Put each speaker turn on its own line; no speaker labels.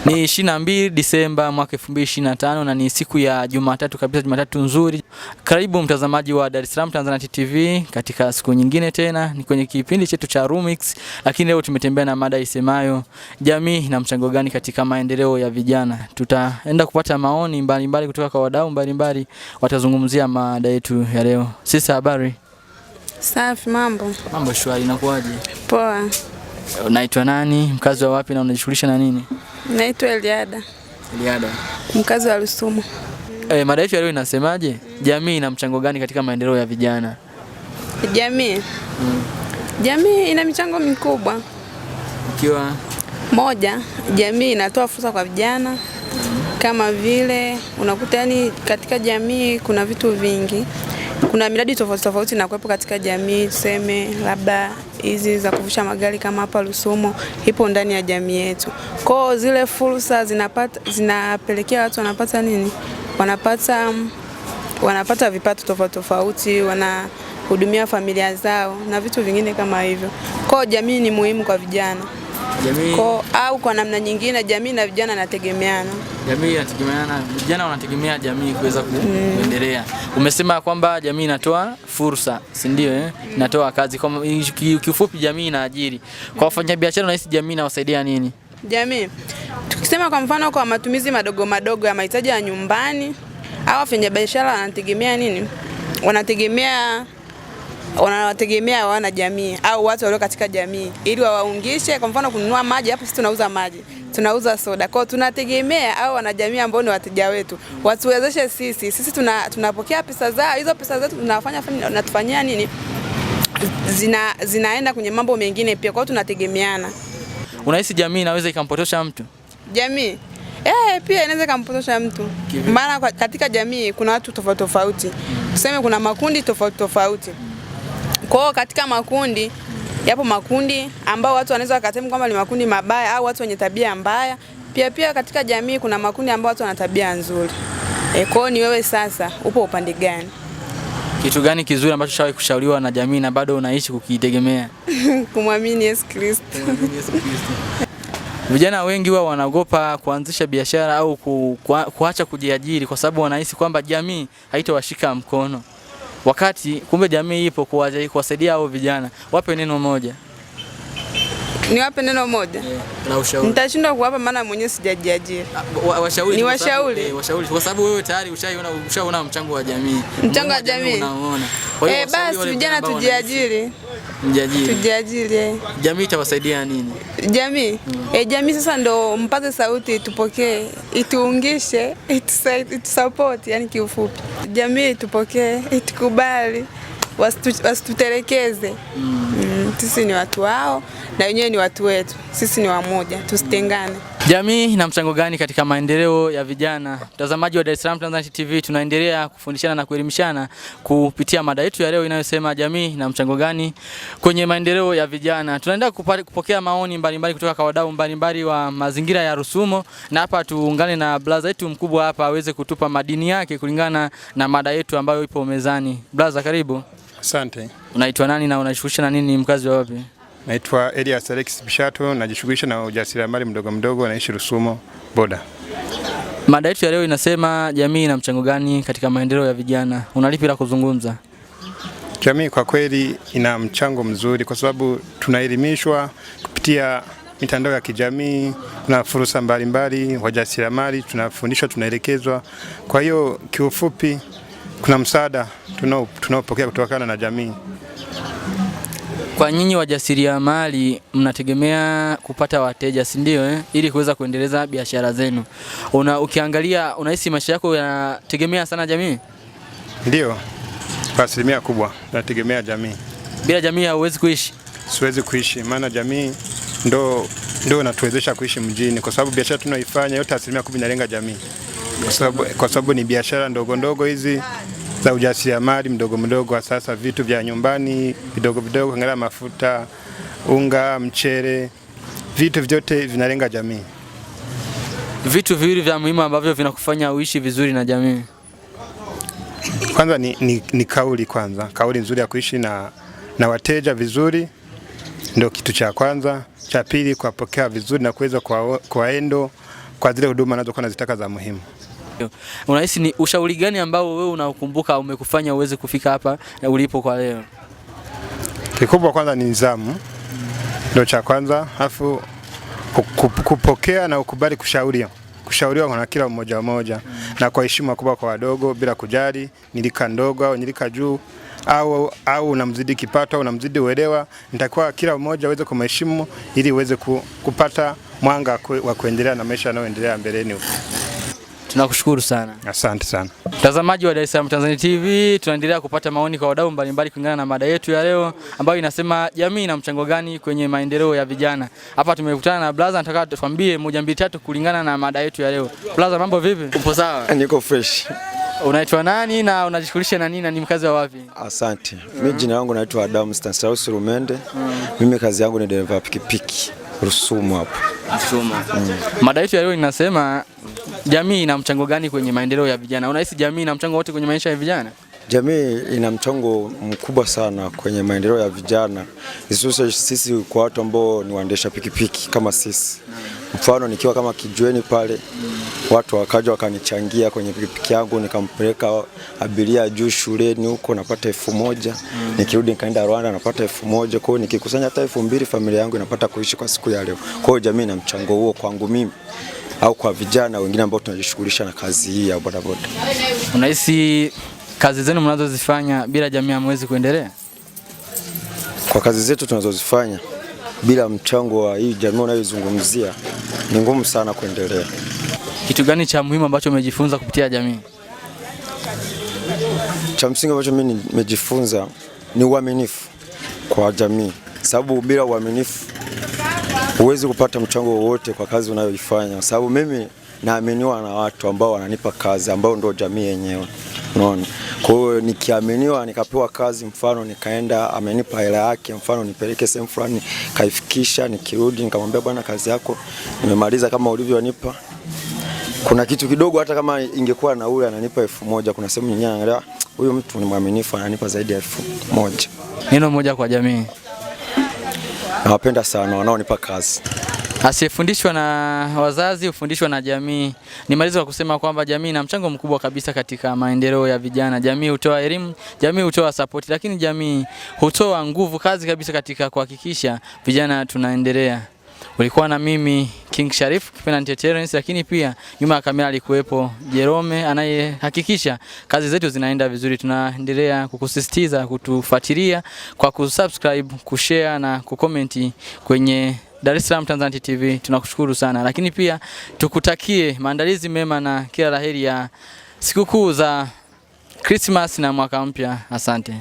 Ni 22 Disemba mwaka 2025 na ni siku ya Jumatatu kabisa, Jumatatu nzuri. Karibu mtazamaji wa Dar es Salaam Tanzania TV katika siku nyingine tena, ni kwenye kipindi chetu cha Rumix, lakini leo tumetembea na mada isemayo jamii na mchango gani katika maendeleo ya vijana. Tutaenda kupata maoni mbalimbali kutoka kwa wadau mbalimbali, watazungumzia mada yetu ya leo. Sisi habari?
Safi, mambo.
Mambo shwari, inakuaje?
Poa.
Unaitwa nani? Mkazi wa wapi na unajishughulisha na nini?
Naitwa Eliada.
Eliada.
Mkazi wa Rusumo.
Mada yetu ya leo inasemaje? Jamii ina mchango gani katika maendeleo ya vijana?
Jamii. Jamii ina michango mikubwa.
Ikiwa
moja, jamii inatoa fursa kwa vijana. Kama vile unakuta yani katika jamii kuna vitu vingi. Kuna miradi tofauti tofauti na kuwepo katika jamii, tuseme labda hizi za kuvusha magari kama hapa Rusumo ipo ndani ya jamii yetu. Kwa zile fursa zinapelekea watu wanapata nini? Wanapata vipato tofauti tofauti, wanahudumia familia zao na vitu vingine kama hivyo. Kwa jamii ni muhimu kwa vijana.
Jamii
au kwa namna nyingine jamii na vijana wanategemeana.
Jamii inategemeana, vijana wanategemea jamii kuweza kuendelea. Umesema kwamba jamii inatoa fursa, si ndio Inatoa kazi. Kwa kifupi jamii inaajiri. Kwa wafanyabiashara unahisi jamii inawasaidia nini?
Jamii tukisema kwa mfano kwa matumizi madogo madogo ya mahitaji ya nyumbani, au wafanyabiashara wanategemea nini? Wanategemea wana jamii au watu walio katika jamii ili wawaungishe. Kwa mfano kununua maji, hapo sisi tunauza maji, tunauza soda. Kwa tunategemea au wana jamii ambao ni wateja wetu watuwezeshe sisi tunapokea pesa zao. Hizo pesa zetu tunatufanyia nini? Zinaenda kwenye mambo mengine pia. Kwa hiyo tunategemeana.
Unahisi jamii inaweza ikampotosha mtu? Jamii
pia inaweza kumpotosha mtu. Maana katika jamii kuna watu tofauti tofauti. Tuseme kuna makundi tofauti tofauti. Kwa hiyo katika makundi, yapo makundi ambao watu wanaweza wakasema kwamba ni makundi mabaya au watu wenye tabia mbaya. Pia katika jamii kuna makundi ambao watu wana tabia nzuri. Kwa hiyo ni wewe sasa upo upande gani?
Kitu gani kizuri ambacho ushawahi kushauriwa na jamii na bado unaishi kukitegemea?
Kumwamini Yesu Kristo.
Vijana wengi wao wanaogopa kuanzisha biashara au kuacha kujiajiri kwa sababu wanahisi kwamba jamii haitawashika mkono. Wakati kumbe jamii ipo kuwasaidia hao vijana. Wape neno moja.
Niwape neno moja?
Na ushauri.
Nitashindwa kuwapa maana mwenyewe sijajiajiri.
Washauri.
Ni washauri.
Washauri kwa sababu wewe tayari ushaona mchango wa jamii.
Mchango wa jamii.
Unaona.
Basi vijana tujiajiri. Tujiajiri.
Jamii itawasaidia nini?
Jamii? Jamii sasa ndo mpate sauti, tupokee, ituungishe, itusupport, yani kiufupi. Jamii tupokee, itukubali, wasitutelekeze. Sisi ni watu wao na wenyewe ni watu wetu. Sisi ni wamoja, tusitengane.
Jamii ina mchango gani katika maendeleo ya vijana? Mtazamaji wa Dar es Salaam Tanzania TV, tunaendelea kufundishana na kuelimishana kupitia mada yetu ya leo inayosema jamii ina mchango gani kwenye maendeleo ya vijana. Tunaendelea kupokea maoni mbalimbali kutoka kwa wadau mbalimbali wa mazingira ya Rusumo, na hapa tuungane na brother yetu mkubwa hapa aweze kutupa madini yake kulingana na mada yetu ambayo ipo mezani. Brother, karibu.
Asante.
Unaitwa nani na unajishughulisha na nini, mkazi wa wapi?
Naitwa Elias Alex Bishato, najishughulisha na ujasiriamali mdogo mdogo, naishi Rusumo boda.
Mada yetu ya leo inasema jamii ina mchango gani katika maendeleo ya vijana. Unalipi la kuzungumza?
Jamii kwa kweli ina mchango mzuri kwa sababu tunaelimishwa kupitia mitandao ya kijamii, kuna fursa mbalimbali, wajasiriamali tunafundishwa, tunaelekezwa. Kwa hiyo kiufupi kuna msaada tunaopokea kutokana na jamii.
Kwa nyinyi wajasiriamali mnategemea kupata wateja, si ndio ili kuweza kuendeleza biashara zenu. Ukiangalia unahisi maisha yako yanategemea sana jamii?
Ndio. Kwa asilimia kubwa nategemea jamii.
Bila jamii hauwezi kuishi?
Siwezi kuishi, maana jamii ndo inatuwezesha kuishi mjini kwa sababu biashara tunaifanya yote asilimia kubwa inalenga jamii. Kwa sababu ni biashara ndogo ndogo hizi za ujasiriamali mdogo mdogo, sasa vitu vya nyumbani vidogo vidogo, angalia mafuta, unga, mchele, vitu vyote vinalenga jamii.
Vitu viwili vya muhimu ambavyo vinakufanya uishi vizuri na jamii.
Kwanza ni kauli kwanza. Kauli nzuri ya kuishi na wateja vizuri ndio kitu cha kwanza. Cha pili kuwapokea vizuri na kuweza kuwaendo kwa zile huduma anazokuwa anazitaka za muhimu.
Unahisi ni ushauri gani ambao wewe unakumbuka umekufanya uweze kufika hapa ulipo kwa leo?
Kikubwa kwanza ni nidhamu, ndio cha kwanza, alafu kupokea na ukubali kushauriwa kwa kila mmoja na kwa heshima kubwa kwa wadogo, bila kujali nilika ndogo au nilika juu au unamzidi kipato au unamzidi uelewa. Nitakuwa kila mmoja aweze kumheshimu ili uweze kupata mwanga wa kuendelea na maisha yanayoendelea mbeleni huko.
Tunakushukuru sana.
Asante sana.
Mtazamaji wa Dar es Salaam Tanzania TV, tunaendelea kupata maoni kwa wadau mbalimbali kulingana na mada yetu ya leo ambayo inasema jamii ina mchango gani kwenye maendeleo ya vijana. Hapa tumekutana na brother, nataka tukwambie 1 2 3 kulingana na mada yetu ya leo. Brother, mambo vipi? Upo sawa?
Niko fresh.
Unaitwa nani na unajishughulisha na nini na ni mkazi wa wapi?
Asante. Mimi jina langu naitwa Adam Stanislaus Rumende. Mimi kazi yangu ni dereva pikipiki. Rusumo hapo.
Rusumo. Mada yetu ya leo inasema jamii ina mchango gani kwenye maendeleo ya vijana? Unahisi jamii ina mchango wote kwenye maisha ya vijana?
Jamii ina mchango mkubwa sana kwenye maendeleo ya vijana. Hususan sisi kwa watu ambao ni waendesha pikipiki kama sisi. Mfano nikiwa kama kijueni pale, watu wakaja wakanichangia kwenye pikipiki yangu, nikampeleka abiria juu shuleni huko napata 1000, nikirudi nikaenda Rwanda napata 1000, kwa hiyo nikikusanya hata 2000 familia yangu inapata kuishi kwa siku ya leo. Kwa hiyo jamii ina mchango huo kwangu mimi au kwa vijana wengine ambao tunajishughulisha na kazi hii ya bodaboda.
Unahisi kazi zenu mnazozifanya bila jamii hamwezi kuendelea?
Kwa kazi zetu tunazozifanya bila mchango wa hii jamii unayozungumzia ni ngumu sana kuendelea.
Kitu gani cha muhimu ambacho umejifunza kupitia jamii?
Cha msingi ambacho mimi nimejifunza ni uaminifu kwa jamii. Sababu bila uaminifu huwezi kupata mchango wowote kwa kazi unayoifanya. Sababu mimi naaminiwa na watu ambao wananipa kazi ambao ndio jamii yenyewe. Unaona? Kwa hiyo nikiaminiwa nikapewa kazi, mfano nikaenda amenipa hela yake, mfano nipeleke sehemu fulani kaifikisha, nikirudi nikamwambia bwana kazi yako nimemaliza kama ulivyonipa. Kuna kitu kidogo hata kama ingekuwa na ule ananipa 1000, kuna sehemu nyingine anaangalia huyu mtu ni mwaminifu ananipa zaidi ya 1000.
Neno moja kwa jamii.
Nawapenda sana wanaonipa kazi.
Asiyefundishwa na wazazi hufundishwa na jamii. Nimaliza kwa kusema kwamba jamii ina mchango mkubwa kabisa katika maendeleo ya vijana. Jamii hutoa elimu, jamii hutoa support, lakini jamii hutoa nguvu kazi kabisa katika kuhakikisha vijana tunaendelea. Ulikuwa na mimi King Sharif kipenda Terence, lakini pia nyuma ya kamera alikuwepo Jerome anayehakikisha kazi zetu zinaenda vizuri. Tunaendelea kukusisitiza kutufuatilia kwa kusubscribe, kushare na kucomment kwenye Dar es Salaam Tanzania TV. Tunakushukuru sana, lakini pia tukutakie maandalizi mema na kila laheri ya sikukuu za Christmas na mwaka mpya. Asante.